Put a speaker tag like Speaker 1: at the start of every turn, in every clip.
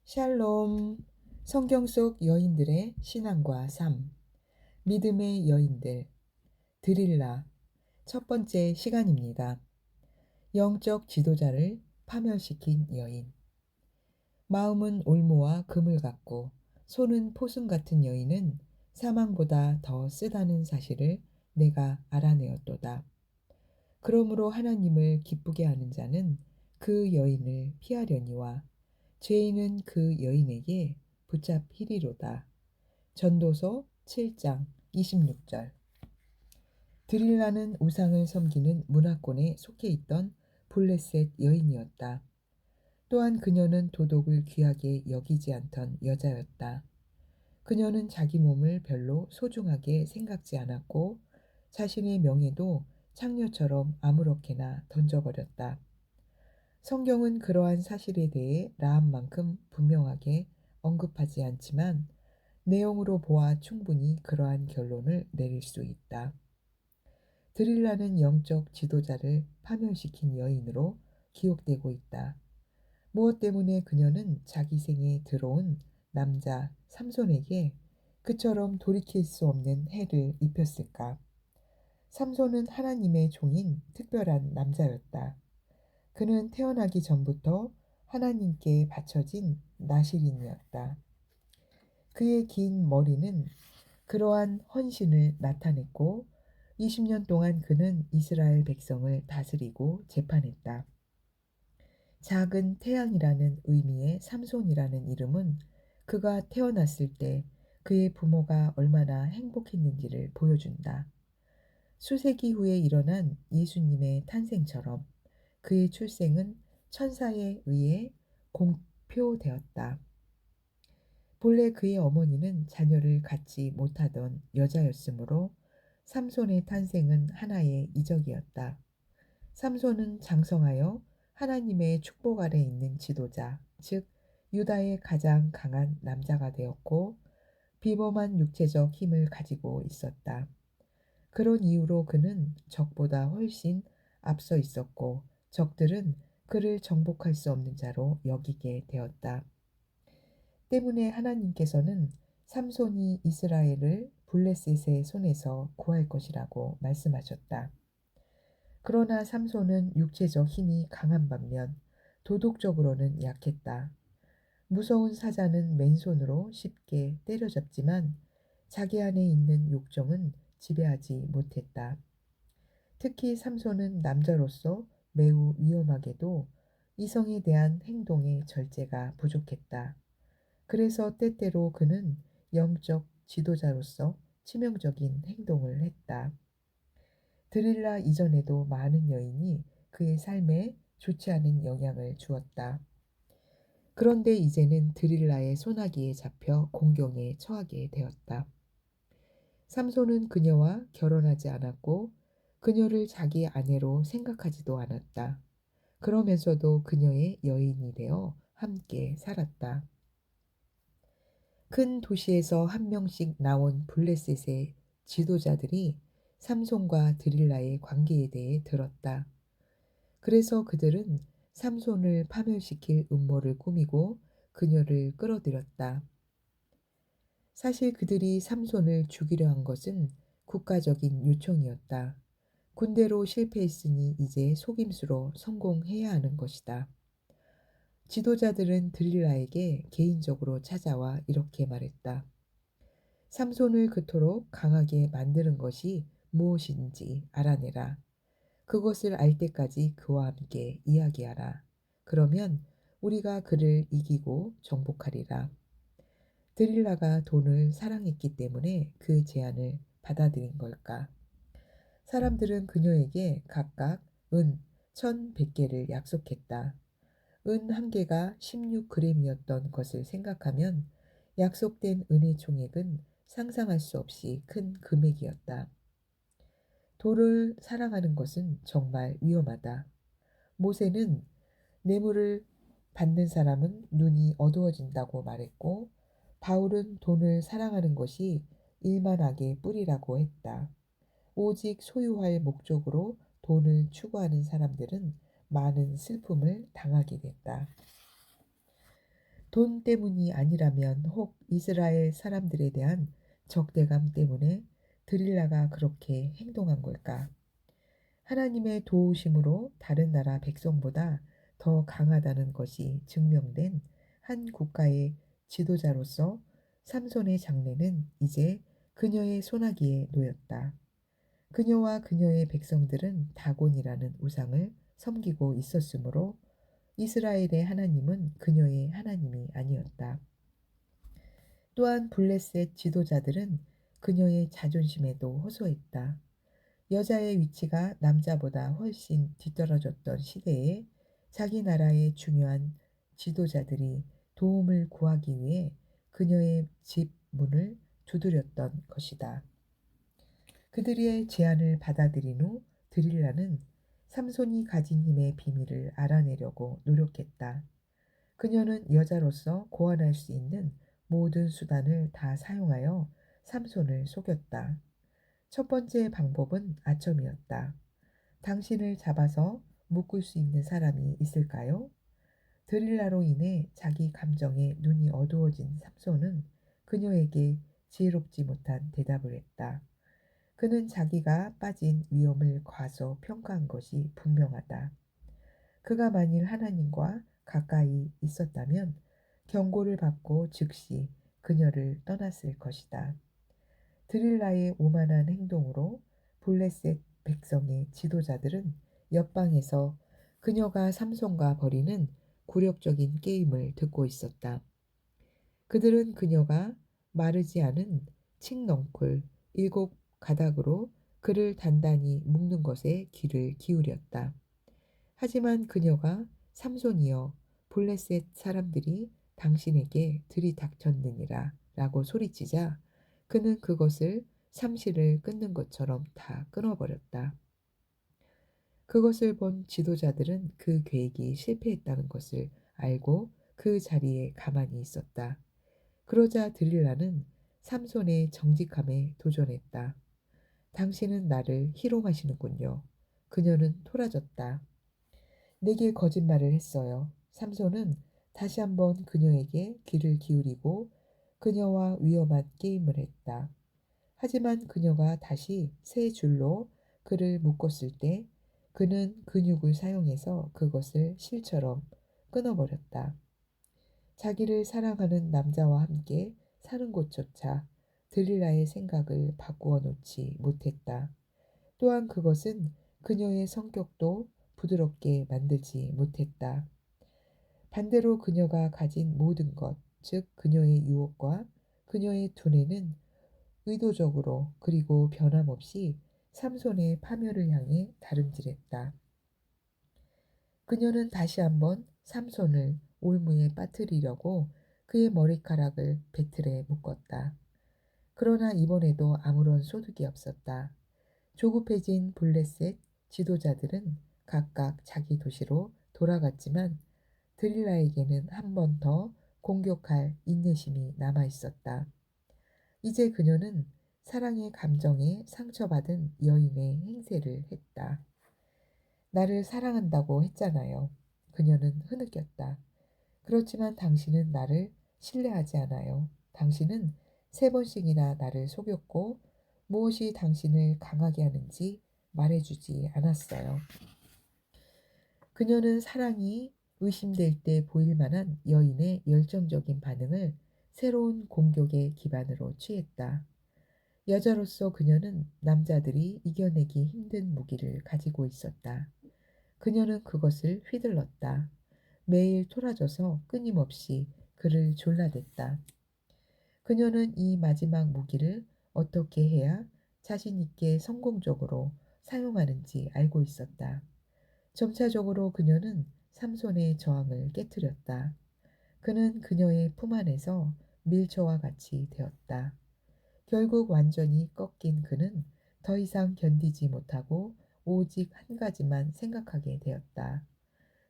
Speaker 1: 샬롬. 성경 속 여인들의 신앙과 삶. 믿음의 여인들. 드릴라. 첫 번째 시간입니다. 영적 지도자를 파멸시킨 여인. 마음은 올무와 금을 같고 손은 포승 같은 여인은 사망보다 더 쓰다는 사실을 내가 알아내었도다. 그러므로 하나님을 기쁘게 하는 자는 그 여인을 피하려니와 죄인은 그 여인에게 붙잡히리로다. 전도서 7장 26절. 드릴라는 우상을 섬기는 문화권에 속해 있던 블레셋 여인이었다. 또한 그녀는 도덕을 귀하게 여기지 않던 여자였다. 그녀는 자기 몸을 별로 소중하게 생각지 않았고 자신의 명예도 창녀처럼 아무렇게나 던져버렸다. 성경은 그러한 사실에 대해 라합만큼 분명하게 언급하지 않지만 내용으로 보아 충분히 그러한 결론을 내릴 수 있다. 드릴라는 영적 지도자를 파멸시킨 여인으로 기록되고 있다. 무엇 때문에 그녀는 자기 생에 들어온 남자 삼손에게 그처럼 돌이킬 수 없는 해를 입혔을까? 삼손은 하나님의 종인 특별한 남자였다. 그는 태어나기 전부터 하나님께 바쳐진 나실인이었다. 그의 긴 머리는 그러한 헌신을 나타냈고 20년 동안 그는 이스라엘 백성을 다스리고 재판했다. 작은 태양이라는 의미의 삼손이라는 이름은 그가 태어났을 때 그의 부모가 얼마나 행복했는지를 보여준다. 수세기 후에 일어난 예수님의 탄생처럼 그의 출생은 천사에 의해 공표되었다. 본래 그의 어머니는 자녀를 갖지 못하던 여자였으므로 삼손의 탄생은 하나의 이적이었다. 삼손은 장성하여 하나님의 축복 아래 있는 지도자, 즉 유다의 가장 강한 남자가 되었고 비범한 육체적 힘을 가지고 있었다. 그런 이유로 그는 적보다 훨씬 앞서 있었고 적들은 그를 정복할 수 없는 자로 여기게 되었다. 때문에 하나님께서는 삼손이 이스라엘을 블레셋의 손에서 구할 것이라고 말씀하셨다. 그러나 삼손은 육체적 힘이 강한 반면 도덕적으로는 약했다. 무서운 사자는 맨손으로 쉽게 때려잡지만 자기 안에 있는 욕정은 지배하지 못했다. 특히 삼손은 남자로서 매우 위험하게도 이성에 대한 행동의 절제가 부족했다. 그래서 때때로 그는 영적 지도자로서 치명적인 행동을 했다. 드릴라 이전에도 많은 여인이 그의 삶에 좋지 않은 영향을 주었다. 그런데 이제는 드릴라의 소나기에 잡혀 공경에 처하게 되었다. 삼손은 그녀와 결혼하지 않았고 그녀를 자기 아내로 생각하지도 않았다. 그러면서도 그녀의 여인이 되어 함께 살았다. 큰 도시에서 한 명씩 나온 블레셋의 지도자들이 삼손과 드릴라의 관계에 대해 들었다. 그래서 그들은 삼손을 파멸시킬 음모를 꾸미고 그녀를 끌어들였다. 사실 그들이 삼손을 죽이려 한 것은 국가적인 요청이었다. 군대로 실패했으니 이제 속임수로 성공해야 하는 것이다. 지도자들은 드릴라에게 개인적으로 찾아와 이렇게 말했다. 삼손을 그토록 강하게 만드는 것이 무엇인지 알아내라. 그것을 알 때까지 그와 함께 이야기하라. 그러면 우리가 그를 이기고 정복하리라. 드릴라가 돈을 사랑했기 때문에 그 제안을 받아들인 걸까? 사람들은 그녀에게 각각 은 1,100개를 약속했다. 은 한 개가 16g이었던 것을 생각하면 약속된 은의 총액은 상상할 수 없이 큰 금액이었다. 돈을 사랑하는 것은 정말 위험하다. 모세는 뇌물을 받는 사람은 눈이 어두워진다고 말했고 바울은 돈을 사랑하는 것이 일만하게 뿌리라고 했다. 오직 소유할 목적으로 돈을 추구하는 사람들은 많은 슬픔을 당하게 됐다. 돈 때문이 아니라면 혹 이스라엘 사람들에 대한 적대감 때문에 드릴라가 그렇게 행동한 걸까? 하나님의 도우심으로 다른 나라 백성보다 더 강하다는 것이 증명된 한 국가의 지도자로서 삼손의 장래는 이제 그녀의 손아귀에 놓였다. 그녀와 그녀의 백성들은 다곤이라는 우상을 섬기고 있었으므로 이스라엘의 하나님은 그녀의 하나님이 아니었다. 또한 블레셋 지도자들은 그녀의 자존심에도 호소했다. 여자의 위치가 남자보다 훨씬 뒤떨어졌던 시대에 자기 나라의 중요한 지도자들이 도움을 구하기 위해 그녀의 집 문을 두드렸던 것이다. 그들의 제안을 받아들인 후 드릴라는 삼손이 가진 힘의 비밀을 알아내려고 노력했다. 그녀는 여자로서 고안할 수 있는 모든 수단을 다 사용하여 삼손을 속였다. 첫 번째 방법은 아첨이었다. 당신을 잡아서 묶을 수 있는 사람이 있을까요? 드릴라로 인해 자기 감정에 눈이 어두워진 삼손은 그녀에게 지혜롭지 못한 대답을 했다. 그는 자기가 빠진 위험을 과소평가한 것이 분명하다. 그가 만일 하나님과 가까이 있었다면 경고를 받고 즉시 그녀를 떠났을 것이다. 드릴라의 오만한 행동으로 블레셋 백성의 지도자들은 옆방에서 그녀가 삼손과 벌이는 굴욕적인 게임을 듣고 있었다. 그들은 그녀가 마르지 않은 칡넝쿨 7가닥으로 그를 단단히 묶는 것에 귀를 기울였다. 하지만 그녀가 삼손이여 블레셋 사람들이 당신에게 들이닥쳤느니라 라고 소리치자 그는 그것을 삼실을 끊는 것처럼 다 끊어버렸다. 그것을 본 지도자들은 그 계획이 실패했다는 것을 알고 그 자리에 가만히 있었다. 그러자 드릴라는 삼손의 정직함에 도전했다. 당신은 나를 희롱하시는군요. 그녀는 토라졌다. 내게 거짓말을 했어요. 삼손은 다시 한번 그녀에게 귀를 기울이고 그녀와 위험한 게임을 했다. 하지만 그녀가 다시 세 줄로 그를 묶었을 때 그는 근육을 사용해서 그것을 실처럼 끊어버렸다. 자기를 사랑하는 남자와 함께 사는 곳조차 드릴라의 생각을 바꾸어 놓지 못했다. 또한 그것은 그녀의 성격도 부드럽게 만들지 못했다. 반대로 그녀가 가진 모든 것, 즉 그녀의 유혹과 그녀의 두뇌는 의도적으로 그리고 변함없이 삼손의 파멸을 향해 다름질했다. 그녀는 다시 한번 삼손을 올무에 빠뜨리려고 그의 머리카락을 배틀에 묶었다. 그러나 이번에도 아무런 소득이 없었다. 조급해진 블레셋 지도자들은 각각 자기 도시로 돌아갔지만 드릴라에게는 한 번 더 공격할 인내심이 남아 있었다. 이제 그녀는 사랑의 감정에 상처받은 여인의 행세를 했다. 나를 사랑한다고 했잖아요. 그녀는 흐느꼈다. 그렇지만 당신은 나를 신뢰하지 않아요. 당신은 3번씩이나 나를 속였고 무엇이 당신을 강하게 하는지 말해주지 않았어요. 그녀는 사랑이 의심될 때 보일 만한 여인의 열정적인 반응을 새로운 공격의 기반으로 취했다. 여자로서 그녀는 남자들이 이겨내기 힘든 무기를 가지고 있었다. 그녀는 그것을 휘둘렀다. 매일 토라져서 끊임없이 그를 졸라댔다. 그녀는 이 마지막 무기를 어떻게 해야 자신 있게 성공적으로 사용하는지 알고 있었다. 점차적으로 그녀는 삼손의 저항을 깨뜨렸다. 그는 그녀의 품 안에서 밀초와 같이 되었다. 결국 완전히 꺾인 그는 더 이상 견디지 못하고 오직 한 가지만 생각하게 되었다.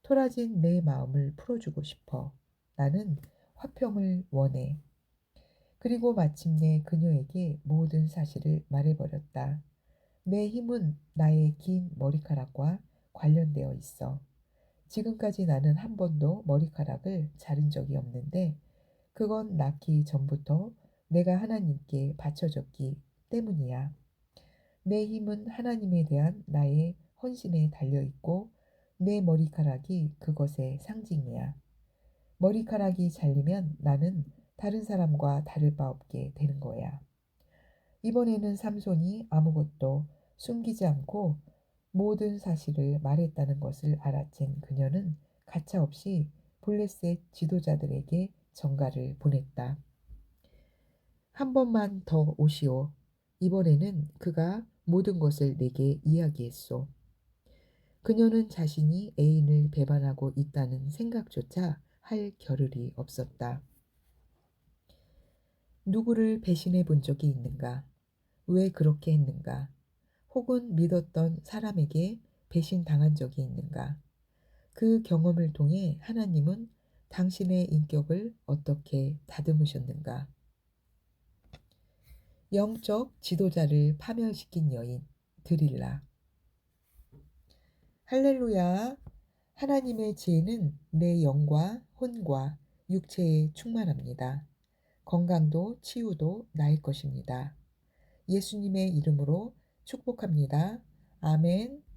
Speaker 1: 토라진 내 마음을 풀어주고 싶어. 나는 화평을 원해. 그리고 마침내 그녀에게 모든 사실을 말해버렸다. 내 힘은 나의 긴 머리카락과 관련되어 있어. 지금까지 나는 한 번도 머리카락을 자른 적이 없는데 그건 낳기 전부터 내가 하나님께 바쳐졌기 때문이야. 내 힘은 하나님에 대한 나의 헌신에 달려 있고 내 머리카락이 그것의 상징이야. 머리카락이 잘리면 나는 다른 사람과 다를 바 없게 되는 거야. 이번에는 삼손이 아무것도 숨기지 않고 모든 사실을 말했다는 것을 알아챈 그녀는 가차없이 블레셋 지도자들에게 전가를 보냈다. 한 번만 더 오시오. 이번에는 그가 모든 것을 내게 이야기했소. 그녀는 자신이 애인을 배반하고 있다는 생각조차 할 겨를이 없었다. 누구를 배신해 본 적이 있는가? 왜 그렇게 했는가? 혹은 믿었던 사람에게 배신당한 적이 있는가? 그 경험을 통해 하나님은 당신의 인격을 어떻게 다듬으셨는가? 영적 지도자를 파멸시킨 여인 드릴라. 할렐루야. 하나님의 지혜는 내 영과 혼과 육체에 충만합니다. 건강도 치유도 나의 것입니다. 예수님의 이름으로 축복합니다. 아멘.